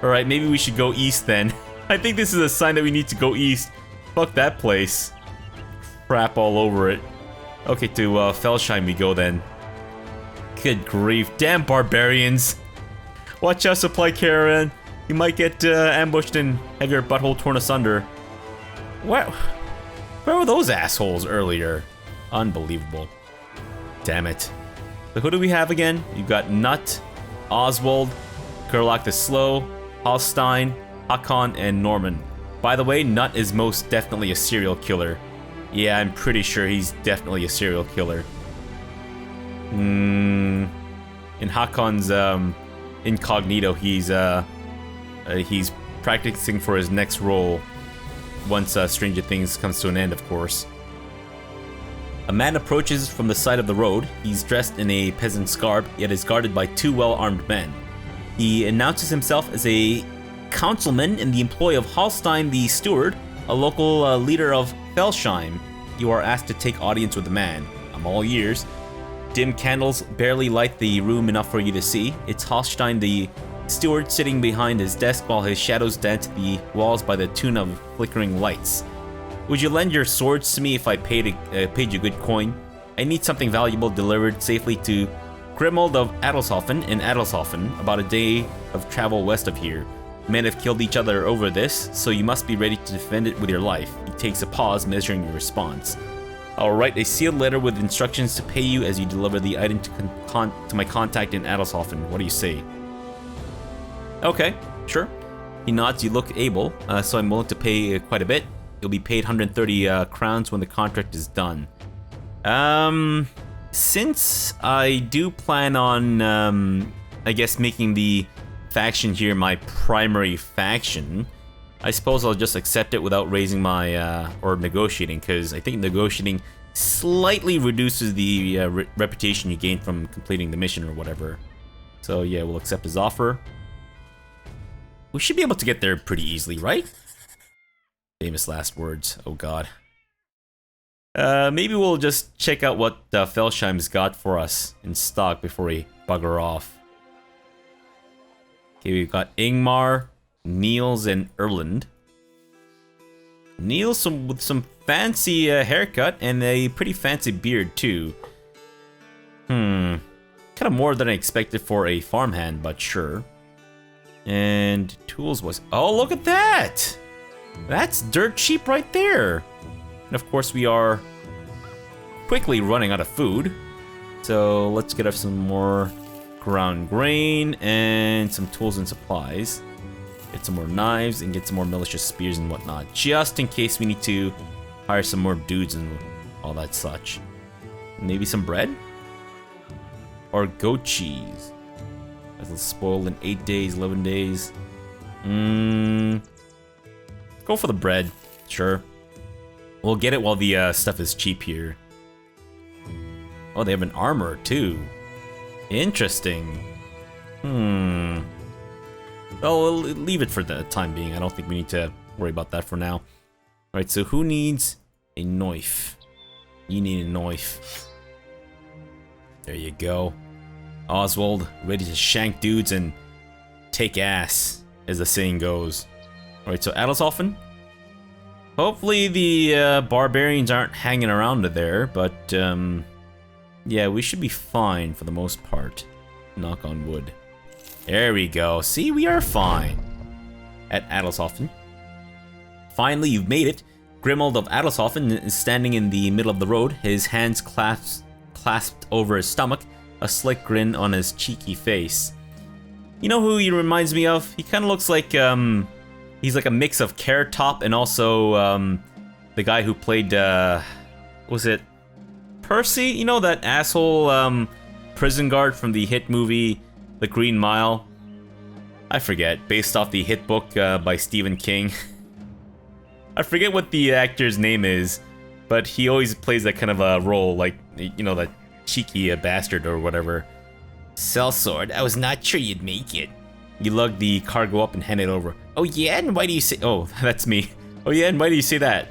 Alright, maybe we should go east then. I think this is a sign that we need to go east. Fuck that place. Crap all over it. Okay, to Felsheim we go then. Good grief. Damn barbarians. Watch out, supply caravan. You might get ambushed and have your butthole torn asunder. Where were those assholes earlier? Unbelievable. Damn it. So who do we have again? You've got Nut, Oswald, Gerlach the Slow, Halstein, Hakon, and Norman. By the way, Nut is most definitely a serial killer. Yeah, I'm pretty sure he's definitely a serial killer. In Hakon's incognito, he's practicing for his next role once Stranger Things comes to an end, of course. A man approaches from the side of the road. He's dressed in a peasant's garb, yet is guarded by 2 well-armed men. He announces himself as a councilman in the employ of Halstein the Steward, a local leader of Felsheim. You are asked to take audience with the man. I'm all ears. Dim candles barely light the room enough for you to see. It's Halstein the Steward sitting behind his desk while his shadows dance the walls by the tune of flickering lights. Would you lend your swords to me if I paid you good coin? I need something valuable delivered safely to Grimold of Adelshofen in Adelshofen, about a day of travel west of here. Men have killed each other over this, so you must be ready to defend it with your life. He takes a pause, measuring your response. I'll write a sealed letter with instructions to pay you as you deliver the item to my contact in Adelshofen. What do you say? Okay, sure. He nods. You look able, so I'm willing to pay quite a bit. You'll be paid 130 crowns when the contract is done. Since I do plan on, I guess, making the faction here my primary faction, I suppose I'll just accept it without raising my, or negotiating, because I think negotiating slightly reduces the reputation you gain from completing the mission or whatever. So yeah, we'll accept his offer. We should be able to get there pretty easily, right? Famous last words. Oh god. Maybe we'll just check out what Felsheim's got for us in stock before we bugger off. Okay, we've got Ingmar, Niels, and Erland. Niels with some fancy haircut and a pretty fancy beard too. Kind of more than I expected for a farmhand, but sure. And tools was... Oh, look at that! That's dirt cheap right there. And of course we are quickly running out of food. So let's get us some more ground grain and some tools and supplies. Get some more knives and get some more malicious spears and whatnot, just in case we need to hire some more dudes and all that such. Maybe some bread? Or goat cheese. That'll spoil in 8 days, 11 days. Go for the bread, sure. We'll get it while the stuff is cheap here. Oh, they have an armor too. Interesting. Well, we'll leave it for the time being. I don't think we need to worry about that for now. Alright, so who needs a knife? You need a knife. There you go. Oswald, ready to shank dudes and take ass, as the saying goes. Alright, so Adelshofen. Hopefully the barbarians aren't hanging around there, but yeah, we should be fine for the most part. Knock on wood. There we go. See, we are fine. At Adelshofen. Finally, you've made it. Grimold of Adelshofen is standing in the middle of the road, his hands clasped over his stomach, a slick grin on his cheeky face. You know who he reminds me of? He kind of looks like, he's like a mix of Carrot Top and also, the guy who played, was it Percy? You know, that asshole, prison guard from the hit movie, The Green Mile? I forget, based off the hit book, by Stephen King. I forget what the actor's name is, but he always plays that kind of a role, like, you know, that cheeky bastard or whatever. Sellsword, I was not sure you'd make it. You lug the cargo up and hand it over. Oh yeah, and why do you say... Oh, that's me. Oh yeah, and why do you say that?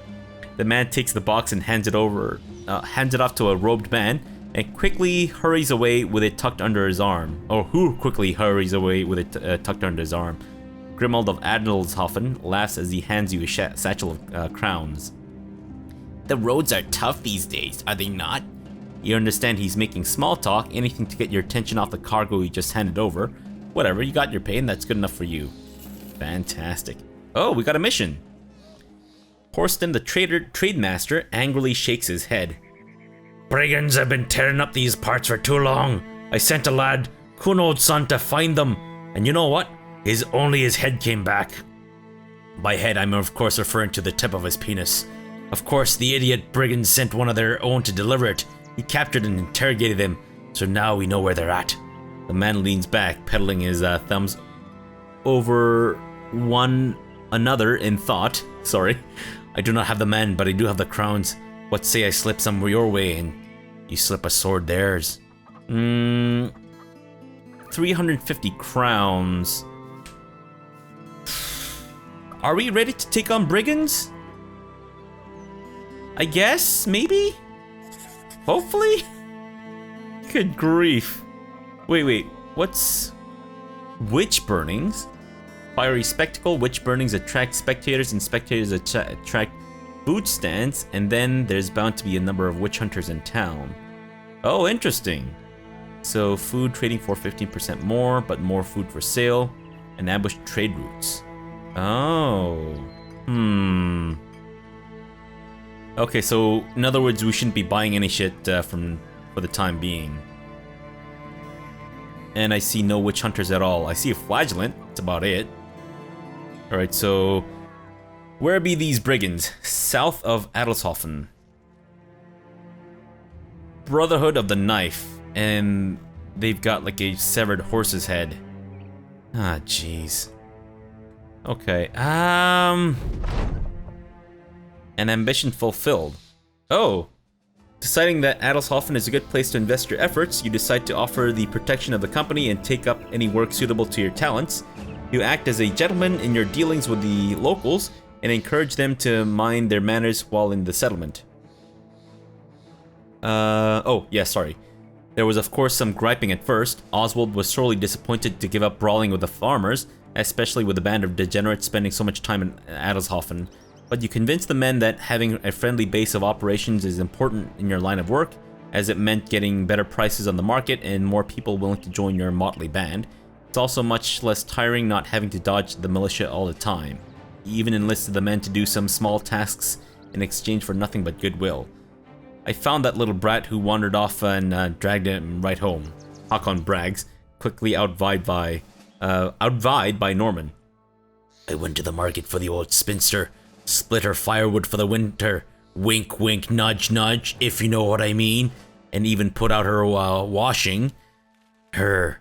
The man takes the box and hands it off to a robed man, and quickly hurries away with it tucked under his arm. Or who quickly hurries away with it tucked under his arm. Grimold of Adelshofen laughs as he hands you a satchel of crowns. The roads are tough these days, are they not? You understand he's making small talk, anything to get your attention off the cargo he just handed over. Whatever, you got your pay and that's good enough for you. Fantastic. Oh, we got a mission. Horston the trade master angrily shakes his head. Brigands have been tearing up these parts for too long. I sent a lad, Kunod's son, to find them. And you know what? Only his head came back. By head, I'm of course referring to the tip of his penis. Of course, the idiot brigands sent one of their own to deliver it. He captured and interrogated them, so now we know where they're at. The man leans back, peddling his thumbs over one another in thought. Sorry. I do not have the men, but I do have the crowns. What say I slip some your way and you slip a sword theirs? 350 crowns. Are we ready to take on brigands? I guess, maybe? Hopefully? Good grief. Wait, what's... Witch burnings? Fiery spectacle, witch burnings attract spectators, and spectators attract food stands, and then there's bound to be a number of witch hunters in town. Oh, interesting. So, food trading for 15% more, but more food for sale, and ambush trade routes. Oh. Okay, so in other words, we shouldn't be buying any shit for the time being. And I see no witch hunters at all. I see a flagellant. That's about it. Alright, so where be these brigands? South of Adelshofen. Brotherhood of the Knife. And they've got like a severed horse's head. Ah, jeez. Okay, an ambition fulfilled. Oh. Deciding that Adelshofen is a good place to invest your efforts, you decide to offer the protection of the company and take up any work suitable to your talents. You act as a gentleman in your dealings with the locals and encourage them to mind their manners while in the settlement. Oh, yeah, sorry. There was of course some griping at first. Oswald was sorely disappointed to give up brawling with the farmers, especially with the Band of Degenerates spending so much time in Adelshofen. But you convinced the men that having a friendly base of operations is important in your line of work, as it meant getting better prices on the market and more people willing to join your motley band. It's also much less tiring not having to dodge the militia all the time. You even enlisted the men to do some small tasks in exchange for nothing but goodwill. I found that little brat who wandered off and dragged him right home. Hakon brags, quickly outvied by Norman. I went to the market for the old spinster, split her firewood for the winter, wink wink nudge nudge, if you know what I mean, and even put out her washing. Her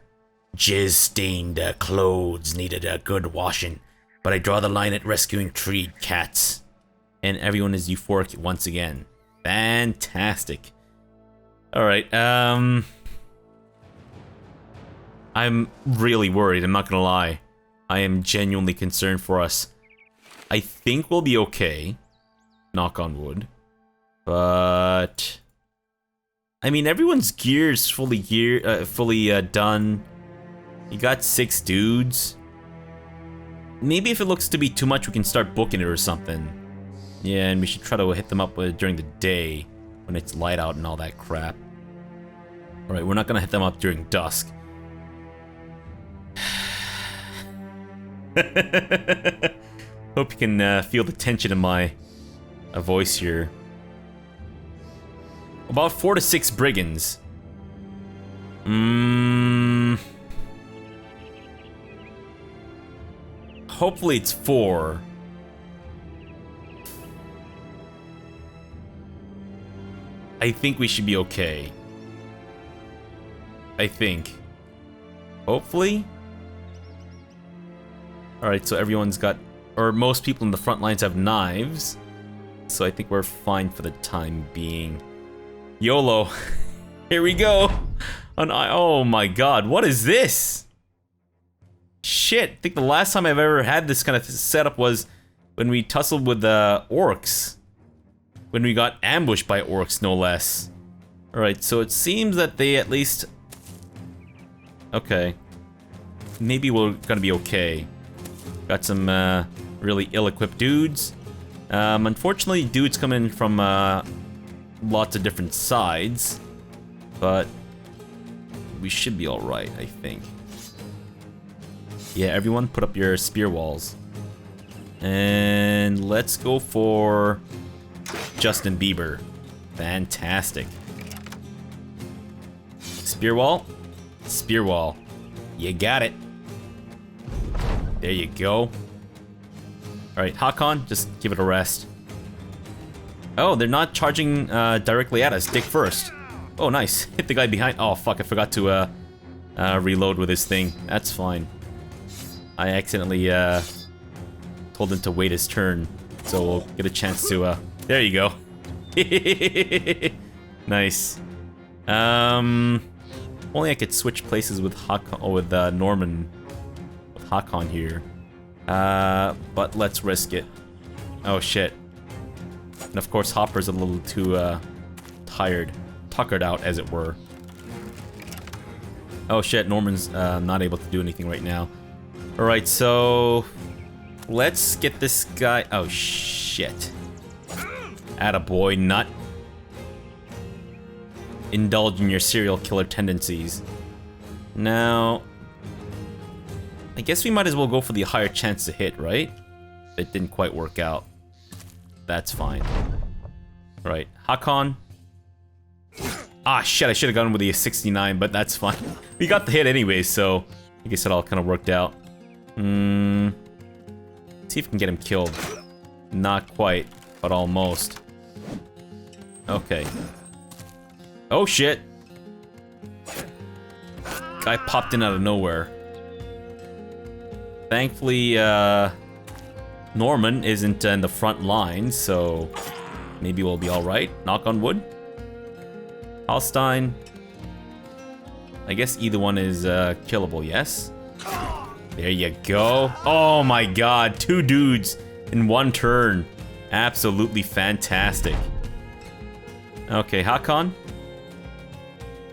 jizz-stained clothes needed a good washing, but I draw the line at rescuing treed cats. And everyone is euphoric once again. Fantastic. Alright, I'm really worried, I'm not gonna lie. I am genuinely concerned for us. I think we'll be okay. Knock on wood. But I mean, everyone's gear's fully done. You got 6 dudes. Maybe if it looks to be too much, we can start booking it or something. Yeah, and we should try to hit them up during the day when it's light out and all that crap. Alright, we're not gonna hit them up during dusk. Hope you can feel the tension in my voice here. About 4 to 6 brigands. Hopefully it's 4. I think we should be okay. I think. Hopefully? Alright, so everyone's got... or most people in the front lines have knives. So I think we're fine for the time being. YOLO. Here we go. Oh my god, what is this? Shit, I think the last time I've ever had this kind of setup was when we tussled with the orcs. When we got ambushed by orcs, no less. Alright, so it seems that they at least... Okay. Maybe we're gonna be okay. Got some really ill-equipped dudes. Unfortunately, dudes come in from lots of different sides. But we should be alright, I think. Yeah, everyone put up your spear walls. And let's go for... Justin Bieber. Fantastic. Spear wall. Spear wall. You got it. There you go. Alright, Hakon, just give it a rest. Oh, they're not charging directly at us. Dick first. Oh, nice. Hit the guy behind. Oh, fuck, I forgot to reload with his thing. That's fine. I accidentally told him to wait his turn. So we'll get a chance to... There you go. Nice. Only I could switch places with Hakon, with Norman, with Hakon here. But let's risk it. Oh shit. And of course Hopper's a little too tired, tuckered out as it were. Oh shit, Norman's not able to do anything right now. All right, so let's get this guy. Oh shit. Attaboy, nut. Indulge in your serial killer tendencies. Now, I guess we might as well go for the higher chance to hit, right? It didn't quite work out. That's fine. Right, Hakon. Ah, shit, I should have gone with the 69, but that's fine. We got the hit anyway, so I guess it all kind of worked out. Let's see if we can get him killed. Not quite, but almost. Okay. Oh shit! Guy popped in out of nowhere. Thankfully, Norman isn't in the front line, so maybe we'll be alright. Knock on wood. Hallstein. I guess either one is killable, yes? There you go. Oh my god, 2 dudes in 1 turn. Absolutely fantastic. Okay, Hakon.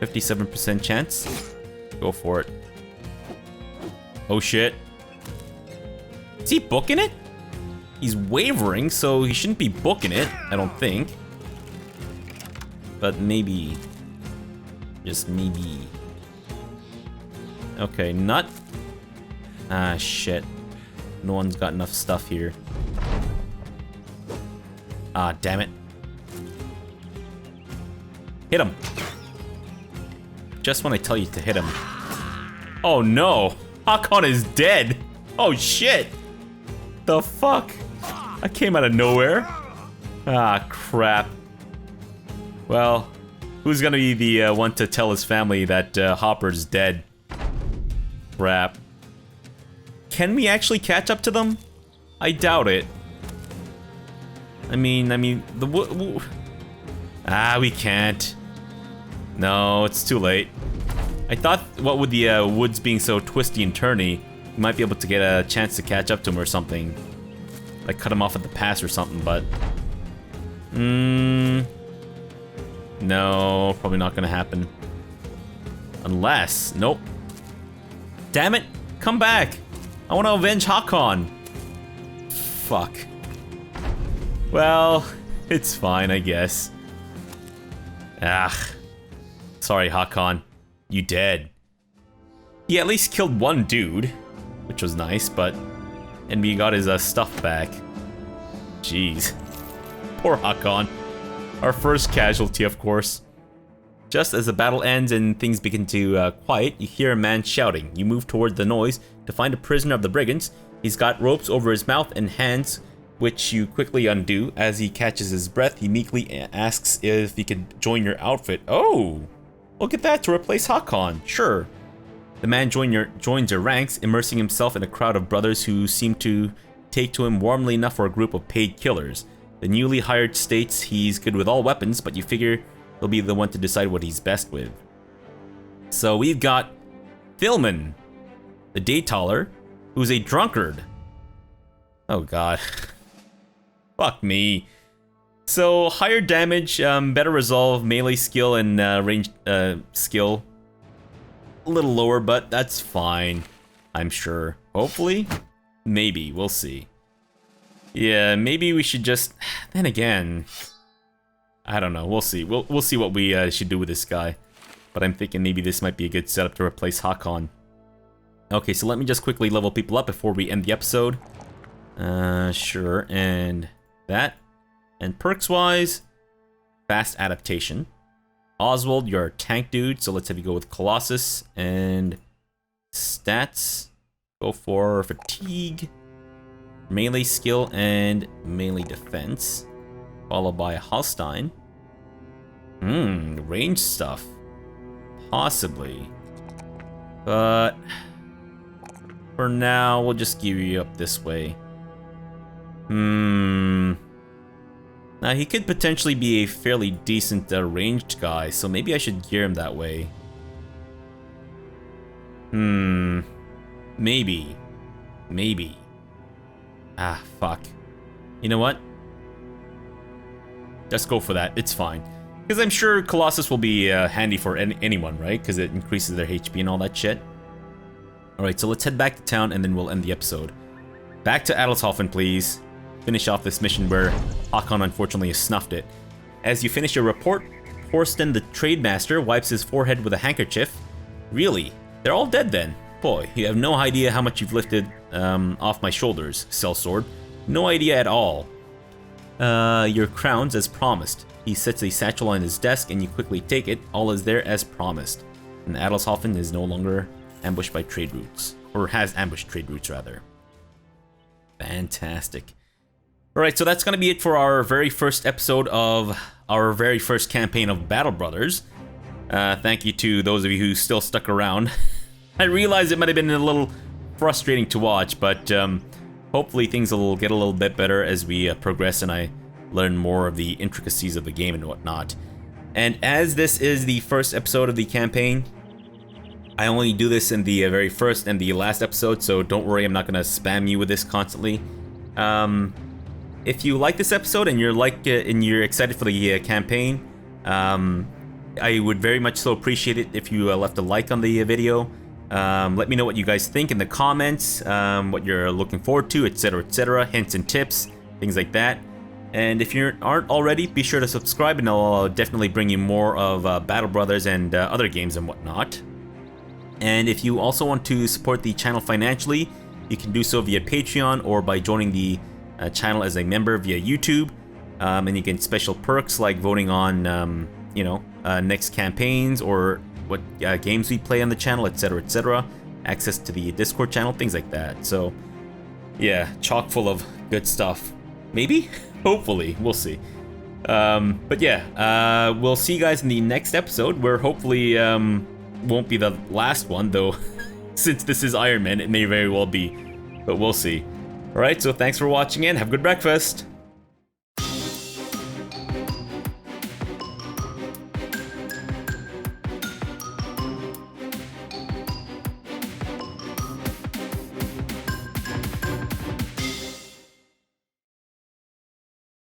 57% chance. Go for it. Oh shit. Is he booking it? He's wavering, so he shouldn't be booking it, I don't think. But maybe. Just maybe. Okay, nut. Ah, shit. No one's got enough stuff here. Ah, damn it. Hit him. Just when I tell you to hit him. Oh no! Hakon is dead! Oh shit! The fuck? I came out of nowhere. Ah, crap. Well, who's gonna be the one to tell his family that Hopper's dead? Crap. Can we actually catch up to them? I doubt it. I mean, the we can't. No, it's too late. I thought, what with the woods being so twisty and turny, we might be able to get a chance to catch up to him or something. Like cut him off at the pass or something, but... No, probably not gonna happen. Unless... Nope. Damn it! Come back! I want to avenge Hakon! Fuck. Well, it's fine, I guess. Ah. Sorry, Hakon. You dead. He at least killed 1 dude, which was nice, but... And we got his stuff back. Jeez. Poor Hakon. Our first casualty, of course. Just as the battle ends and things begin to quiet, you hear a man shouting. You move toward the noise to find a prisoner of the brigands. He's got ropes over his mouth and hands, which you quickly undo. As he catches his breath, he meekly asks if he could join your outfit. Oh! Look at that, to replace Hakon. Sure. The man joins your ranks, immersing himself in a crowd of brothers who seem to take to him warmly enough for a group of paid killers. The newly hired states he's good with all weapons, but you figure he'll be the one to decide what he's best with. So we've got Thilman, the Daytaler, who's a drunkard. Oh god. Fuck me. So, higher damage, better resolve, melee skill, and range skill. A little lower, but that's fine, I'm sure. Hopefully? Maybe, we'll see. Yeah, maybe we should just... Then again... I don't know, we'll see. We'll see what we should do with this guy. But I'm thinking maybe this might be a good setup to replace Hakon. Okay, so let me just quickly level people up before we end the episode. Sure, and that. And perks-wise, fast adaptation. Oswald, you're a tank dude, so let's have you go with Colossus. And stats, go for fatigue, melee skill, and melee defense. Followed by Hallstein. Range stuff. Possibly. But for now, we'll just gear you up this way. Now, he could potentially be a fairly decent ranged guy, so maybe I should gear him that way. Maybe. Maybe. Ah, fuck. You know what? Just go for that. It's fine. Because I'm sure Colossus will be handy for anyone, right? Because it increases their HP and all that shit. Alright, so let's head back to town and then we'll end the episode. Back to Adelshofen, please. Finish off this mission where Hakon unfortunately has snuffed it. As you finish your report, Forsten the Trademaster wipes his forehead with a handkerchief. Really? They're all dead then? Boy, you have no idea how much you've lifted off my shoulders, sellsword. No idea at all. Your crowns as promised. He sets a satchel on his desk and you quickly take it. All is there as promised. And Adelshofen is no longer ambushed by trade routes. Or has ambushed trade routes, rather. Fantastic. Alright, so that's going to be it for our very first episode of our very first campaign of Battle Brothers. Thank you to those of you who still stuck around. I realize it might have been a little frustrating to watch, but hopefully things will get a little bit better as we progress and I learn more of the intricacies of the game and whatnot. And as this is the first episode of the campaign, I only do this in the very first and the last episode, so don't worry, I'm not going to spam you with this constantly. If you like this episode and you're excited for the campaign, I would very much so appreciate it if you left a like on the video. Let me know what you guys think in the comments, what you're looking forward to, etc., hints and tips, things like that. And if you aren't already, be sure to subscribe, and I'll definitely bring you more of Battle Brothers and other games and whatnot. And if you also want to support the channel financially, you can do so via Patreon or by joining the channel as a member via YouTube. And you get special perks like voting on, next campaigns or what games we play on the channel, etc., access to the Discord channel, things like that. So, yeah, chock full of good stuff. Maybe? Hopefully. We'll see. But yeah, we'll see you guys in the next episode, where hopefully won't be the last one, though since this is Iron Man, it may very well be. But we'll see. Alright, so thanks for watching and have a good breakfast!